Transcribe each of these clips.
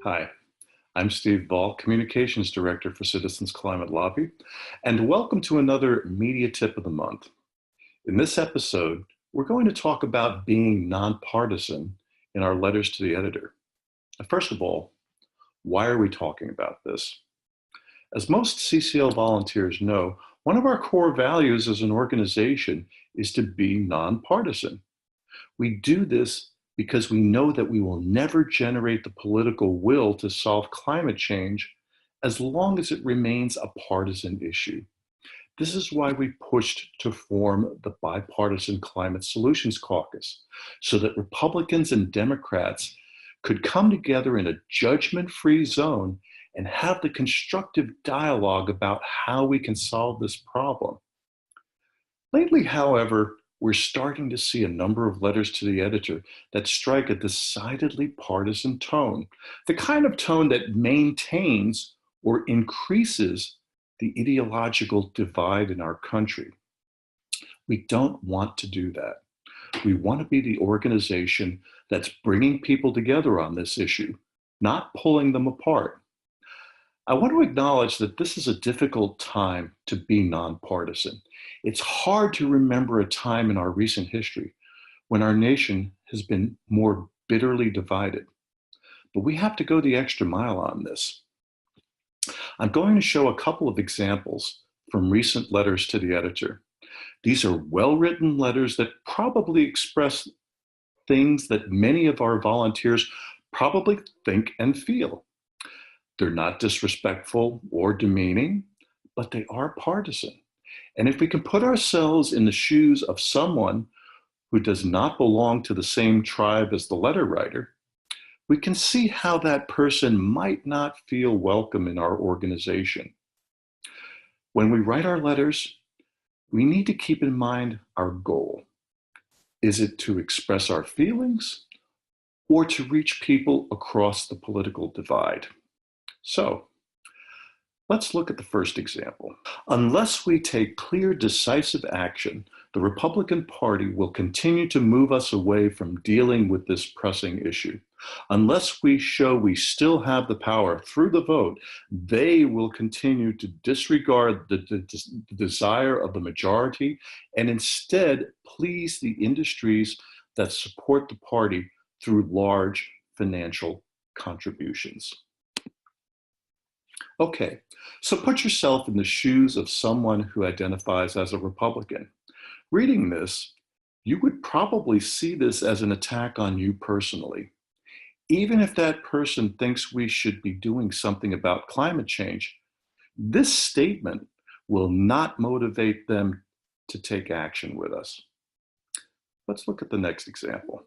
Hi, I'm Steve Valk, Communications Director for Citizens Climate Lobby, and welcome to another Media Tip of the Month. In this episode, we're going to talk about being nonpartisan in our letters to the editor. First of all, why are we talking about this? As most CCL volunteers know, one of our core values as an organization is to be nonpartisan. We do this because we know that we will never generate the political will to solve climate change as long as it remains a partisan issue. This is why we pushed to form the Bipartisan Climate Solutions Caucus, so that Republicans and Democrats could come together in a judgment-free zone and have the constructive dialogue about how we can solve this problem. Lately, however, we're starting to see a number of letters to the editor that strike a decidedly partisan tone, the kind of tone that maintains or increases the ideological divide in our country. We don't want to do that. We want to be the organization that's bringing people together on this issue, not pulling them apart. I want to acknowledge that this is a difficult time to be nonpartisan. It's hard to remember a time in our recent history when our nation has been more bitterly divided. But we have to go the extra mile on this. I'm going to show a couple of examples from recent letters to the editor. These are well-written letters that probably express things that many of our volunteers probably think and feel. They're not disrespectful or demeaning, but they are partisan. And if we can put ourselves in the shoes of someone who does not belong to the same tribe as the letter writer, we can see how that person might not feel welcome in our organization. When we write our letters, we need to keep in mind our goal. Is it to express our feelings or to reach people across the political divide? So, let's look at the first example. Unless we take clear, decisive action, the Republican Party will continue to move us away from dealing with this pressing issue. Unless we show we still have the power through the vote, they will continue to disregard the desire of the majority and instead please the industries that support the party through large financial contributions. Okay, so put yourself in the shoes of someone who identifies as a Republican. Reading this, you would probably see this as an attack on you personally. Even if that person thinks we should be doing something about climate change, this statement will not motivate them to take action with us. Let's look at the next example.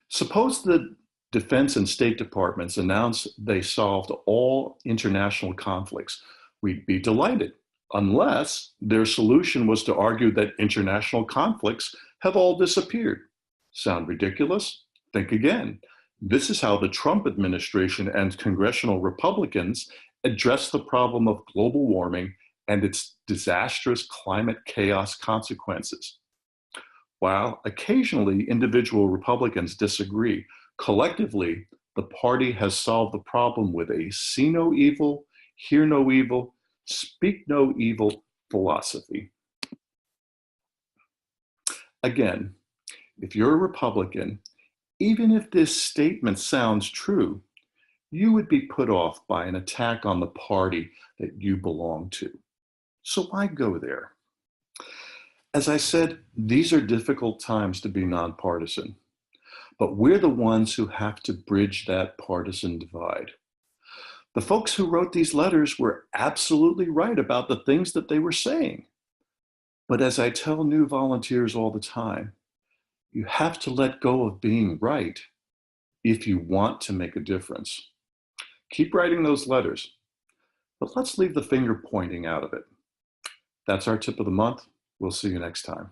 Suppose the Defense and State Departments announce they solved all international conflicts. We'd be delighted, unless their solution was to argue that international conflicts have all disappeared. Sound ridiculous? Think again. This is how the Trump administration and congressional Republicans address the problem of global warming and its disastrous climate chaos consequences. While occasionally individual Republicans disagree, collectively, the party has solved the problem with a see no evil, hear no evil, speak no evil philosophy. Again, if you're a Republican, even if this statement sounds true, you would be put off by an attack on the party that you belong to. So why go there? As I said, these are difficult times to be nonpartisan. But we're the ones who have to bridge that partisan divide. The folks who wrote these letters were absolutely right about the things that they were saying. But as I tell new volunteers all the time, you have to let go of being right if you want to make a difference. Keep writing those letters, but let's leave the finger pointing out of it. That's our tip of the month. We'll see you next time.